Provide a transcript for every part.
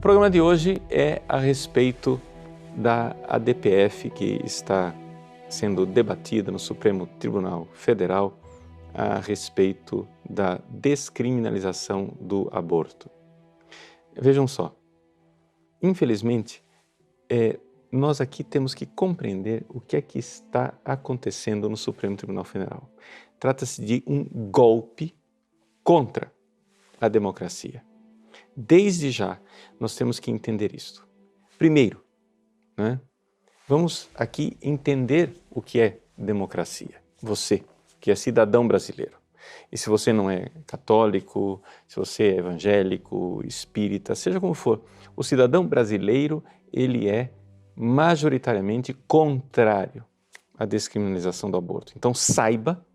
programa de hoje é a respeito da ADPF que está sendo debatida no Supremo Tribunal Federal a respeito da descriminalização do aborto. Vejam só, infelizmente, nós aqui temos que compreender o que é que está acontecendo no Supremo Tribunal Federal. Trata-se de um golpe contra a democracia. Desde já, nós temos que entender isto. Primeiro, vamos aqui entender o que é democracia. Você, que é cidadão brasileiro. E se você não é católico, se você é evangélico, espírita, seja como for, o cidadão brasileiro, ele é majoritariamente contrário à descriminalização do aborto. Então saiba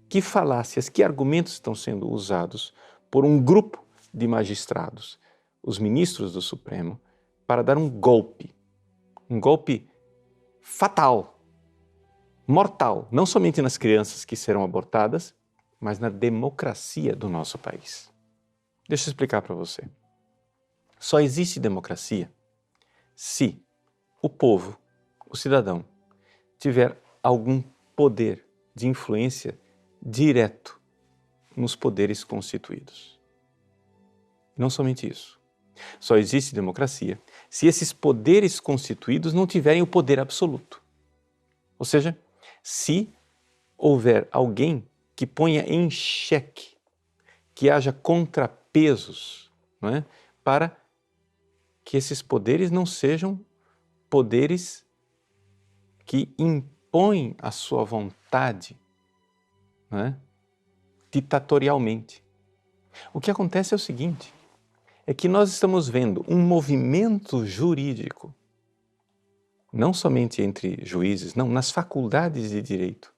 que falácias, que argumentos estão sendo usados por um grupo de magistrados, os ministros do Supremo, para dar um golpe fatal, mortal, não somente nas crianças que serão abortadas, mas na democracia do nosso país. Deixa eu explicar para você. Só existe democracia se o povo, o cidadão, tiver algum poder de influência direto nos poderes constituídos. Não somente isso. Só existe democracia se esses poderes constituídos não tiverem o poder absoluto. Ou seja, se houver alguém que ponha em xeque, que haja contrapesos, para que esses poderes não sejam poderes que impõem a sua vontade ditatorialmente. O que acontece é o seguinte, é que nós estamos vendo um movimento jurídico, não somente entre juízes, não, nas faculdades de direito,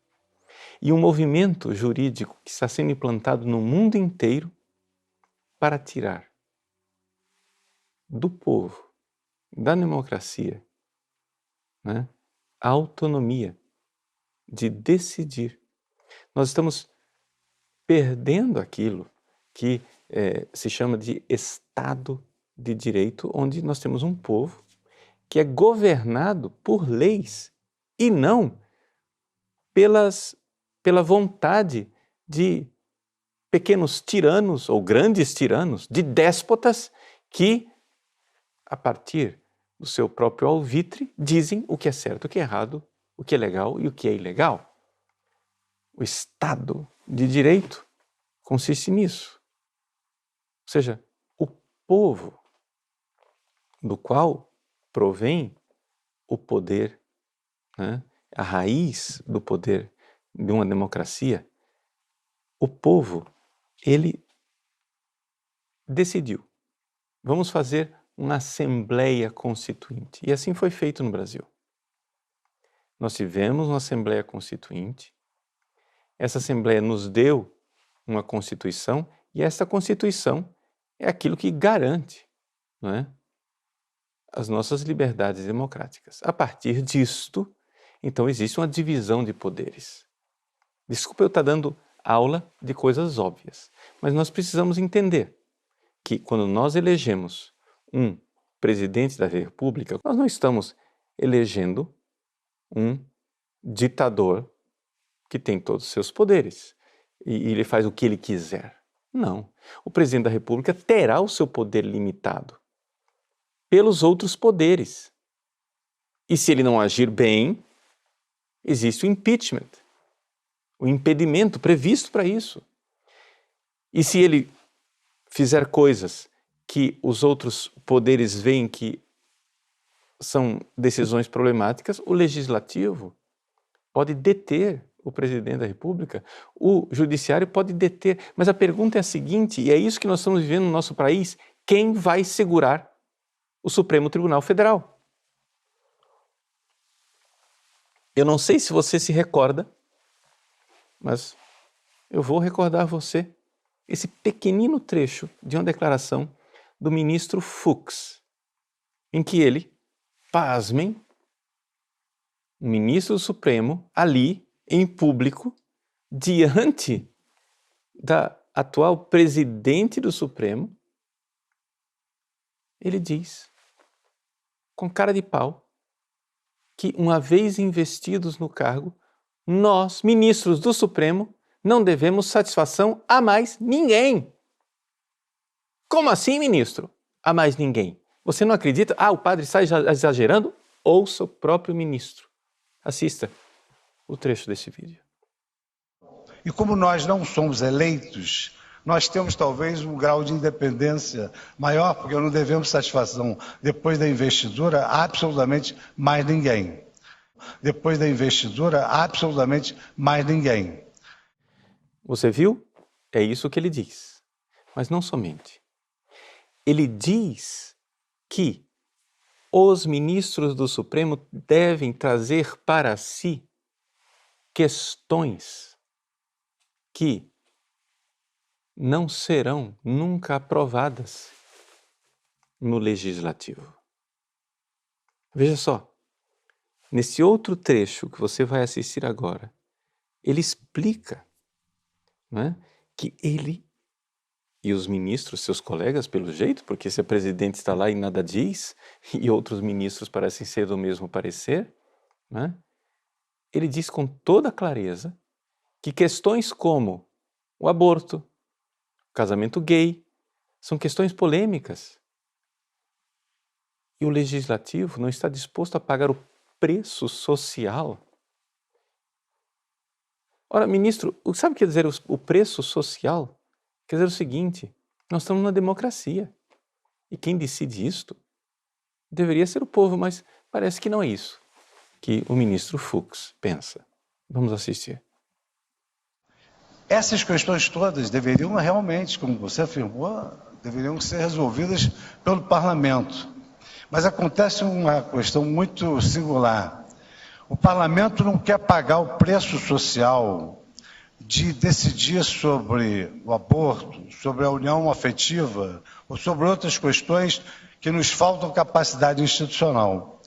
e um movimento jurídico que está sendo implantado no mundo inteiro para tirar do povo, da democracia, a autonomia de decidir. Nós estamos perdendo aquilo que se chama de Estado de Direito, onde nós temos um povo que é governado por leis e não pela vontade de pequenos tiranos ou grandes tiranos, de déspotas que, a partir do seu próprio alvitre, dizem o que é certo, o que é errado, o que é legal e o que é ilegal. O Estado de Direito consiste nisso. Ou seja, o povo do qual provém o poder, a raiz do poder de uma democracia, o povo, ele decidiu, vamos fazer uma Assembleia Constituinte. E assim foi feito no Brasil. Nós tivemos uma Assembleia Constituinte, essa Assembleia nos deu uma Constituição e essa Constituição é aquilo que garante as nossas liberdades democráticas. A partir disto, então existe uma divisão de poderes. Desculpa eu estar dando aula de coisas óbvias, mas nós precisamos entender que quando nós elegemos um presidente da República, nós não estamos elegendo um ditador que tem todos os seus poderes e ele faz o que ele quiser. Não. O presidente da República terá o seu poder limitado pelos outros poderes. E se ele não agir bem, existe o impeachment, o impedimento previsto para isso. E se ele fizer coisas que os outros poderes veem que são decisões problemáticas, o legislativo pode deter o presidente da República, o judiciário pode deter. Mas a pergunta é a seguinte, e é isso que nós estamos vivendo no nosso país, quem vai segurar o Supremo Tribunal Federal? Eu não sei se você se recorda, mas eu vou recordar você esse pequenino trecho de uma declaração do ministro Fux, em que ele, pasmem, o ministro do Supremo, ali, em público, diante da atual presidente do Supremo, ele diz, com cara de pau, que uma vez investidos no cargo, nós, ministros do Supremo, não devemos satisfação a mais ninguém. Como assim, ministro? A mais ninguém. Você não acredita? O padre está exagerando? Ouça o próprio ministro. Assista o trecho desse vídeo. E como nós não somos eleitos, nós temos talvez um grau de independência maior, porque não devemos satisfação, depois da investidura, a absolutamente mais ninguém. Depois da investidura, a absolutamente mais ninguém. Você viu? É isso que ele diz. Mas não somente. Ele diz que os ministros do Supremo devem trazer para si questões que não serão nunca aprovadas no Legislativo. Veja só, nesse outro trecho que você vai assistir agora, ele explica, né, que ele e os ministros, seus colegas, pelo jeito, porque se a presidente está lá e nada diz, e outros ministros parecem ser do mesmo parecer, né, ele diz com toda clareza que questões como o aborto, o casamento gay, são questões polêmicas. E o Legislativo não está disposto a pagar o preço social. Ora, ministro, sabe o que quer dizer o preço social? Quer dizer o seguinte, nós estamos numa democracia. E quem decide isto deveria ser o povo, mas parece que não é isso que o ministro Fux pensa. Vamos assistir. Essas questões todas deveriam realmente, como você afirmou, deveriam ser resolvidas pelo parlamento. Mas acontece uma questão muito singular. O parlamento não quer pagar o preço social de decidir sobre o aborto, sobre a união afetiva ou sobre outras questões que nos faltam capacidade institucional.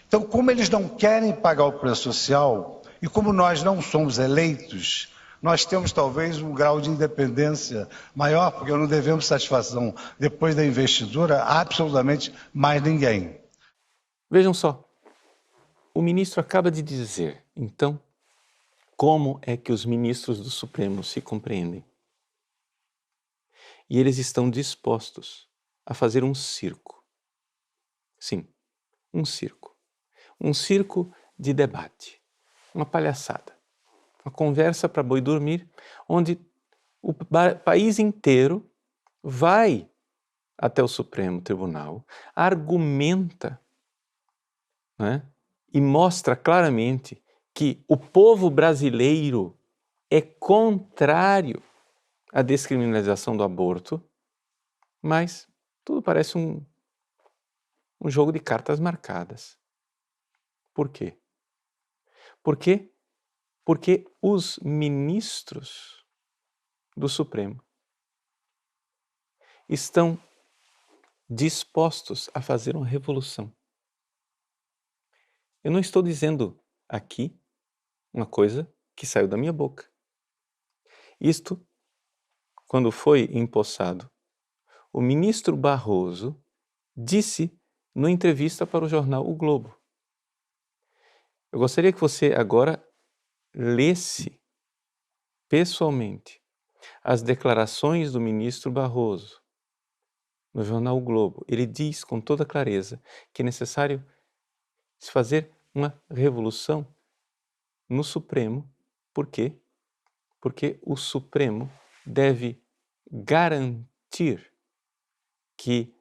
Então, como eles não querem pagar o preço social e como nós não somos eleitos, nós temos talvez um grau de independência maior, porque não devemos satisfação depois da investidura a absolutamente mais ninguém. Vejam só, o ministro acaba de dizer, então, como é que os ministros do Supremo se compreendem. E eles estão dispostos a fazer um circo. Sim, um circo. Um circo de debate, uma palhaçada, uma conversa para boi dormir, onde o país inteiro vai até o Supremo Tribunal, argumenta, né, e mostra claramente que o povo brasileiro é contrário à descriminalização do aborto, mas tudo parece um jogo de cartas marcadas. Por quê? Por quê? Porque os ministros do Supremo estão dispostos a fazer uma revolução. Eu não estou dizendo aqui uma coisa que saiu da minha boca. Isto, quando foi empossado, o ministro Barroso disse numa entrevista para o jornal O Globo. Eu gostaria que você agora lesse pessoalmente as declarações do ministro Barroso no jornal O Globo. Ele diz com toda clareza que é necessário se fazer uma revolução no Supremo. Por quê? Porque o Supremo deve garantir que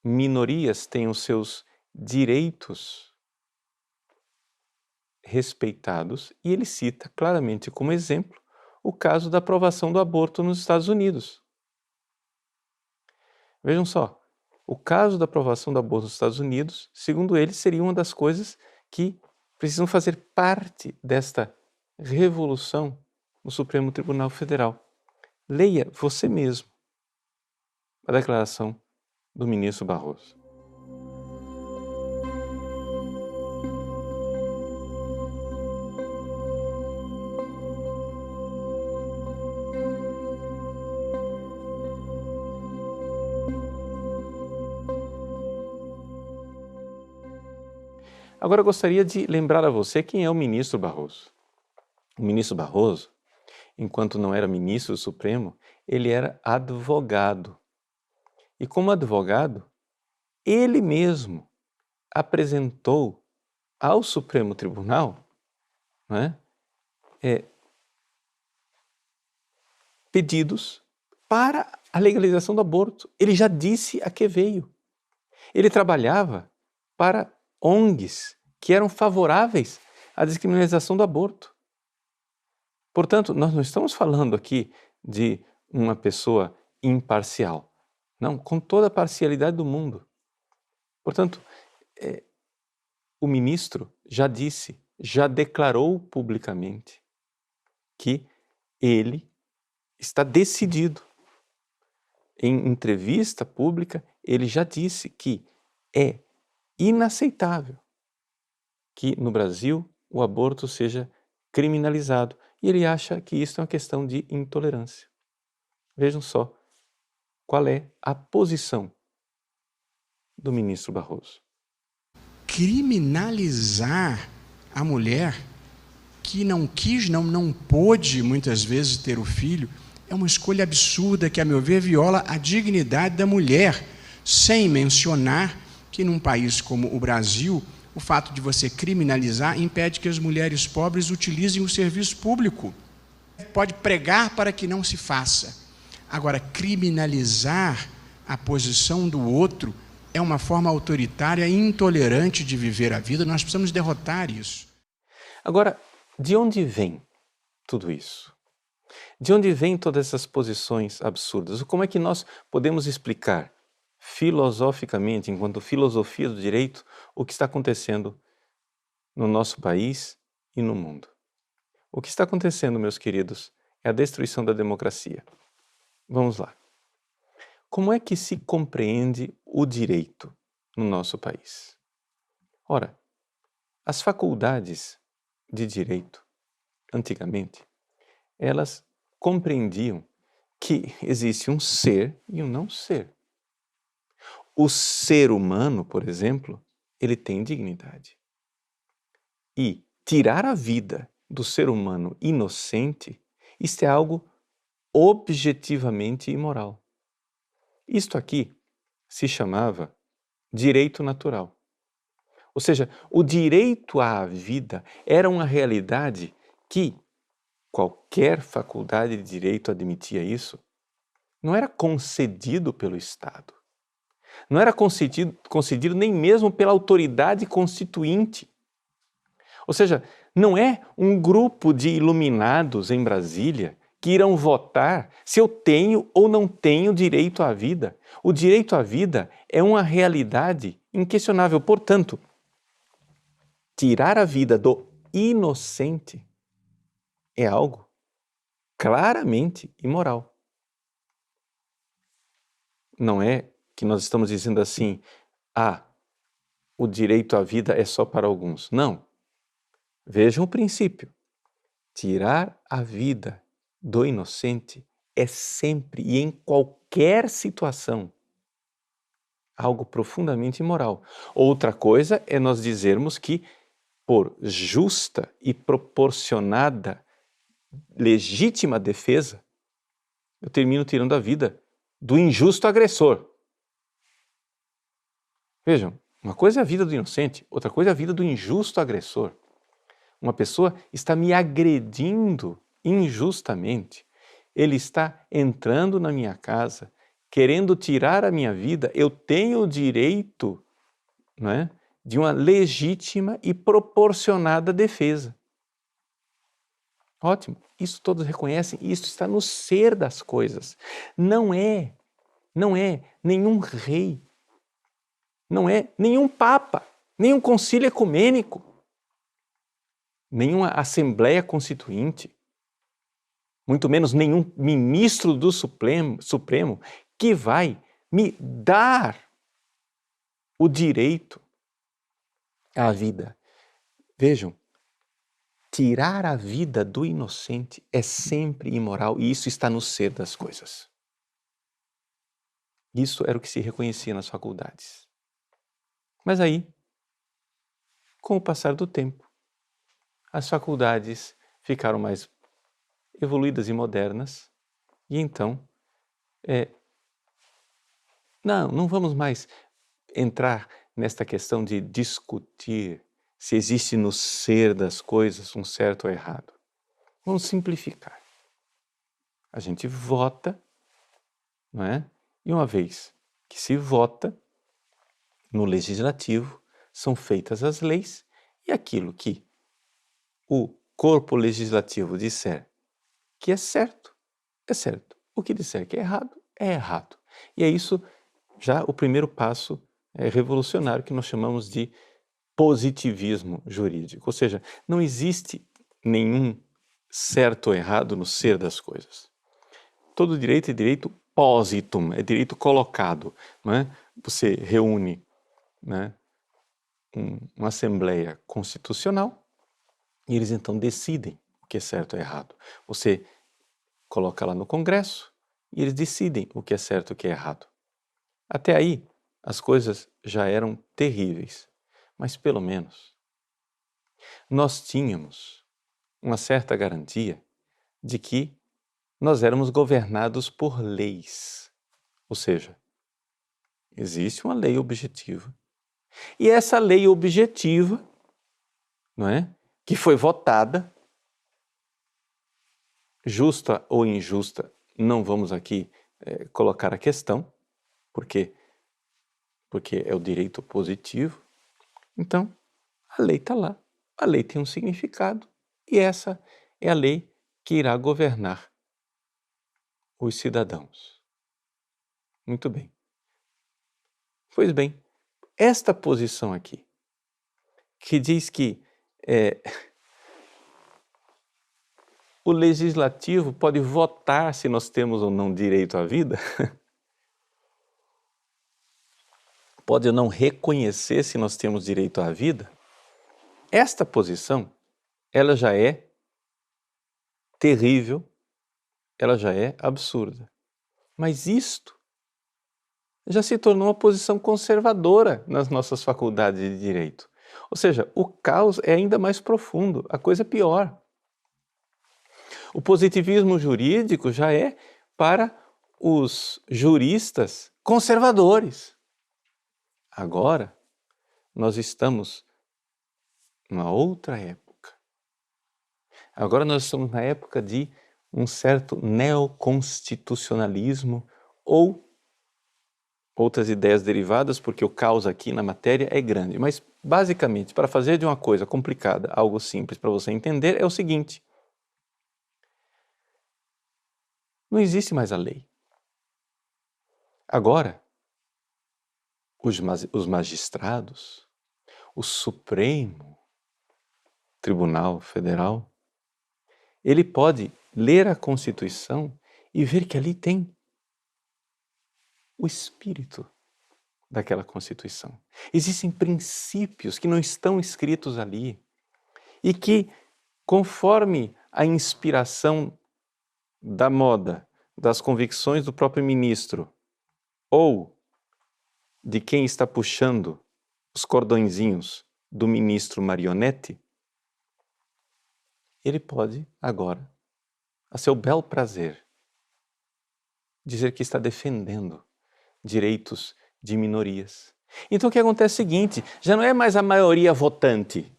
minorias tenham seus direitos respeitados, e ele cita claramente como exemplo o caso da aprovação do aborto nos Estados Unidos. Vejam só, o caso da aprovação do aborto nos Estados Unidos, segundo ele, seria uma das coisas que precisam fazer parte desta revolução no Supremo Tribunal Federal. Leia você mesmo a declaração do ministro Barroso. Agora eu gostaria de lembrar a você quem é o ministro Barroso. O ministro Barroso, enquanto não era ministro do Supremo, ele era advogado. E como advogado, ele mesmo apresentou ao Supremo Tribunal, né, pedidos para a legalização do aborto. Ele já disse a que veio. Ele trabalhava para ONGs que eram favoráveis à descriminalização do aborto. Portanto, nós não estamos falando aqui de uma pessoa imparcial. Não, com toda a parcialidade do mundo. Portanto, o ministro já disse, já declarou publicamente que ele está decidido. Em entrevista pública, ele já disse que é inaceitável que no Brasil o aborto seja criminalizado. E ele acha que isso é uma questão de intolerância. Vejam só qual é a posição do ministro Barroso. Criminalizar a mulher que não quis, não pôde muitas vezes ter o filho, é uma escolha absurda que, a meu ver, viola a dignidade da mulher, sem mencionar que num país como o Brasil, o fato de você criminalizar impede que as mulheres pobres utilizem o serviço público. Pode pregar para que não se faça. Agora, criminalizar a posição do outro é uma forma autoritária e intolerante de viver a vida. Nós precisamos derrotar isso. Agora, de onde vem tudo isso? De onde vêm todas essas posições absurdas? Como é que nós podemos explicar filosoficamente, enquanto filosofia do direito, o que está acontecendo no nosso país e no mundo? O que está acontecendo, meus queridos, é a destruição da democracia. Vamos lá. Como é que se compreende o direito no nosso país? Ora, as faculdades de direito, antigamente, elas compreendiam que existe um ser e um não ser. O ser humano, por exemplo, ele tem dignidade. E tirar a vida do ser humano inocente, isto é algo objetivamente imoral. Isto aqui se chamava direito natural. Ou seja, o direito à vida era uma realidade que qualquer faculdade de direito admitia isso, não era concedido pelo Estado. Não era concedido nem mesmo pela autoridade constituinte. Ou seja, não é um grupo de iluminados em Brasília que irão votar se eu tenho ou não tenho direito à vida. O direito à vida é uma realidade inquestionável. Portanto, tirar a vida do inocente é algo claramente imoral. Não é que nós estamos dizendo assim, o direito à vida é só para alguns. Não. Vejam o princípio. Tirar a vida do inocente é sempre e em qualquer situação algo profundamente imoral. Outra coisa é nós dizermos que, por justa e proporcionada legítima defesa, eu termino tirando a vida do injusto agressor. Vejam, uma coisa é a vida do inocente, outra coisa é a vida do injusto agressor. Uma pessoa está me agredindo injustamente. Ele está entrando na minha casa, querendo tirar a minha vida. Eu tenho o direito, não é, de uma legítima e proporcionada defesa. Ótimo, isso todos reconhecem, isso está no ser das coisas. Não é nenhum rei, não é nenhum papa, nenhum concílio ecumênico, nenhuma assembleia constituinte, muito menos nenhum ministro do Supremo que vai me dar o direito à vida. Vejam, tirar a vida do inocente é sempre imoral e isso está no ser das coisas. Isso era o que se reconhecia nas faculdades. Mas aí, Com o passar do tempo, as faculdades ficaram mais evoluídas e modernas, e então, não vamos mais entrar nesta questão de discutir se existe no ser das coisas um certo ou errado. Vamos simplificar. A gente vota, não é? E uma vez que se vota, no legislativo são feitas as leis e aquilo que o corpo legislativo disser que é certo, é certo. O que disser que é errado. E é isso já o primeiro passo revolucionário que nós chamamos de positivismo jurídico. Ou seja, não existe nenhum certo ou errado no ser das coisas. Todo direito é direito positum, é direito colocado. Não é? Você reúne, né, uma Assembleia Constitucional e eles então decidem o que é certo ou errado. Você coloca lá no Congresso e eles decidem o que é certo e o que é errado. Até aí, as coisas já eram terríveis, mas pelo menos nós tínhamos uma certa garantia de que nós éramos governados por leis. Ou seja, existe uma lei objetiva. E essa lei objetiva, não é, que foi votada, justa ou injusta, não vamos aqui colocar a questão, porque é o direito positivo. Então, a lei está lá, a lei tem um significado e essa é a lei que irá governar os cidadãos. Muito bem. Pois bem, esta posição aqui, que diz que o legislativo pode votar se nós temos ou não direito à vida, pode ou não reconhecer se nós temos direito à vida, esta posição, ela já é terrível, ela já é absurda. Mas isto já se tornou uma posição conservadora nas nossas faculdades de direito. Ou seja, o caos é ainda mais profundo, a coisa é pior. O positivismo jurídico já é para os juristas conservadores. Agora, nós estamos numa outra época. Agora nós estamos na época de um certo neoconstitucionalismo ou outras ideias derivadas, porque o caos aqui na matéria é grande. Mas, basicamente, para fazer de uma coisa complicada algo simples para você entender, é o seguinte: não existe mais a lei. Agora, os magistrados, o Supremo Tribunal Federal, ele pode ler a Constituição e ver que ali tem o espírito daquela Constituição. Existem princípios que não estão escritos ali e que, conforme a inspiração da moda, das convicções do próprio ministro ou de quem está puxando os cordõezinhos do ministro marionete, ele pode agora, a seu bel prazer, dizer que está defendendo direitos de minorias. Então o que acontece é o seguinte, já não é mais a maioria votante,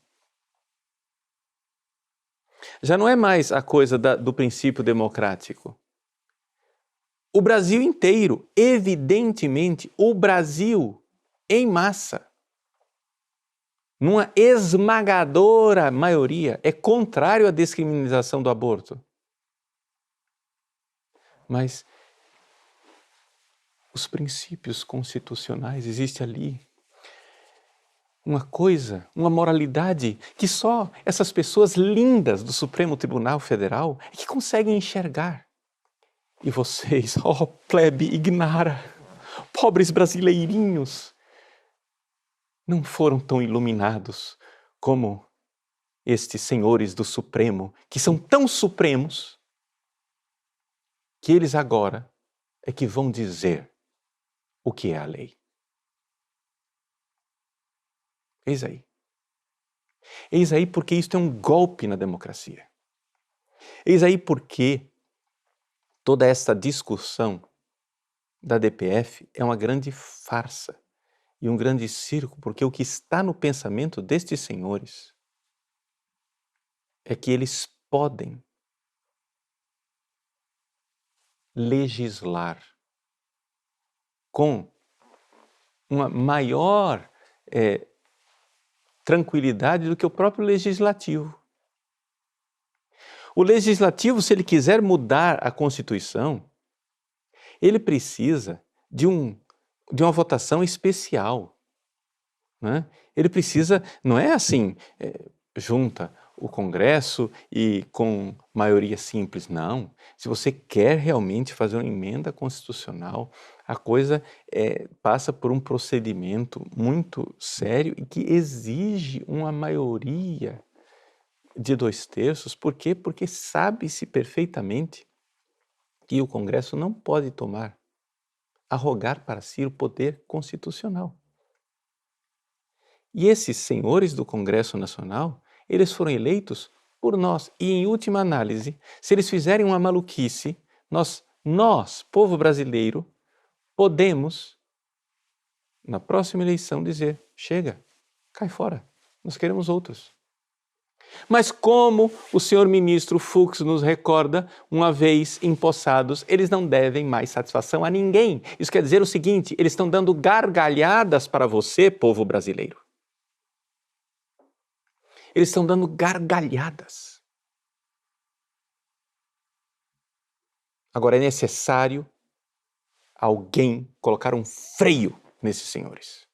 já não é mais a coisa do princípio democrático. O Brasil inteiro, evidentemente, o Brasil em massa, numa esmagadora maioria, é contrário à descriminalização do aborto. Mas os princípios constitucionais, existe ali uma coisa, uma moralidade que só essas pessoas lindas do Supremo Tribunal Federal é que conseguem enxergar. E vocês, plebe ignara, pobres brasileirinhos, não foram tão iluminados como estes senhores do Supremo, que são tão supremos, que eles agora é que vão dizer o que é a lei. Eis aí. Eis aí porque isto é um golpe na democracia. Eis aí porque toda esta discussão da DPF é uma grande farsa e um grande circo, porque o que está no pensamento destes senhores é que eles podem legislar com uma maior tranquilidade do que o próprio legislativo. O legislativo, se ele quiser mudar a Constituição, ele precisa de uma votação especial, né? Ele precisa, não é assim, junta o Congresso e com maioria simples, não. Se você quer realmente fazer uma emenda constitucional, a coisa passa por um procedimento muito sério e que exige uma maioria de 2/3. Por quê? Porque sabe-se perfeitamente que o Congresso não pode arrogar para si o poder constitucional. E esses senhores do Congresso Nacional, eles foram eleitos por nós. E, em última análise, se eles fizerem uma maluquice, nós, povo brasileiro, podemos, na próxima eleição, dizer: chega, cai fora, nós queremos outros. Mas como o senhor ministro Fux nos recorda, uma vez empossados, eles não devem mais satisfação a ninguém. Isso quer dizer o seguinte: eles estão dando gargalhadas para você, povo brasileiro. Eles estão dando gargalhadas. Agora é necessário alguém colocar um freio nesses senhores.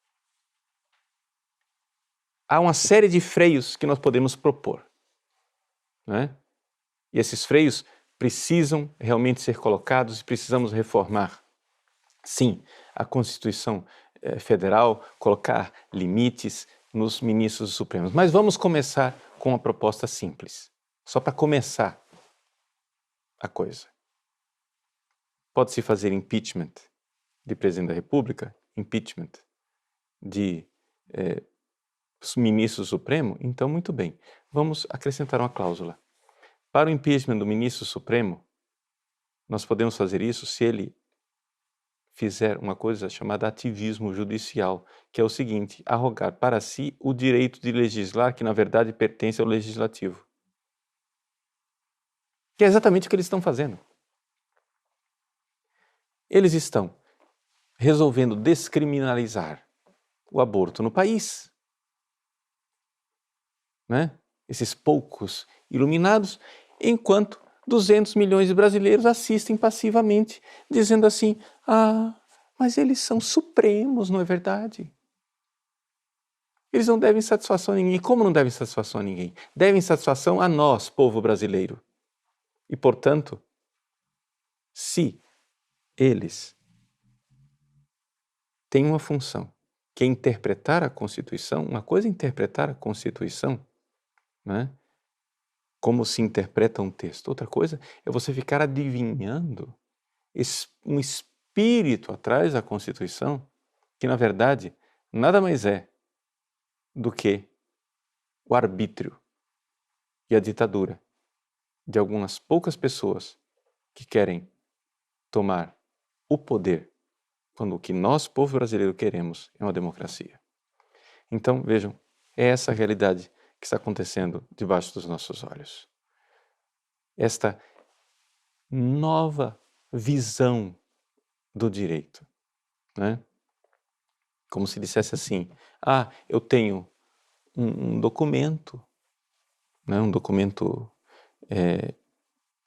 Há uma série de freios que nós podemos propor, né? E esses freios precisam realmente ser colocados e precisamos reformar, sim, a Constituição Federal, colocar limites nos ministros supremos. Mas vamos começar com uma proposta simples, só para começar a coisa. Pode-se fazer impeachment de presidente da República, impeachment de ministro supremo? Então, muito bem. Vamos acrescentar uma cláusula. Para o impeachment do ministro supremo, nós podemos fazer isso se ele fizer uma coisa chamada ativismo judicial, que é o seguinte: arrogar para si o direito de legislar, que na verdade pertence ao legislativo. Que é exatamente o que eles estão fazendo. Eles estão resolvendo descriminalizar o aborto no país, né? Esses poucos iluminados, enquanto 200 milhões de brasileiros assistem passivamente, dizendo assim: mas eles são supremos, não é verdade? Eles não devem satisfação a ninguém. Como não devem satisfação a ninguém? Devem satisfação a nós, povo brasileiro. E, portanto, se eles têm uma função, que é interpretar a Constituição, uma coisa é interpretar a Constituição, né? Como se interpreta um texto. Outra coisa é você ficar adivinhando um espírito atrás da Constituição, que na verdade nada mais é do que o arbítrio e a ditadura de algumas poucas pessoas que querem tomar o poder, quando o que nós, povo brasileiro, queremos é uma democracia. Então, vejam, é essa a realidade que está acontecendo debaixo dos nossos olhos. Esta nova visão do direito, né? Como se dissesse assim: eu tenho um documento, né? Um documento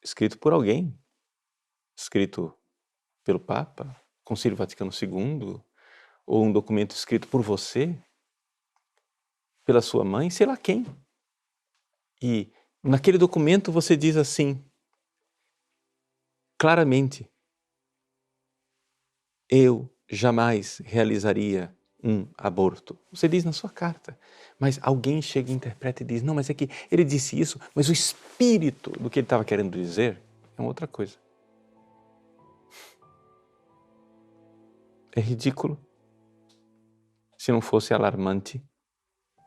escrito por alguém, escrito pelo Papa, Concílio Vaticano II, ou um documento escrito por você, pela sua mãe, sei lá quem. E naquele documento você diz assim, claramente: eu jamais realizaria um aborto. Você diz na sua carta, mas alguém chega e interpreta e diz: não, mas é que ele disse isso, mas o espírito do que ele estava querendo dizer é uma outra coisa. É ridículo, se não fosse alarmante,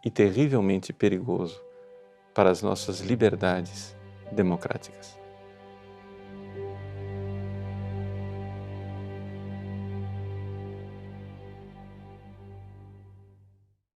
e terrivelmente perigoso para as nossas liberdades democráticas.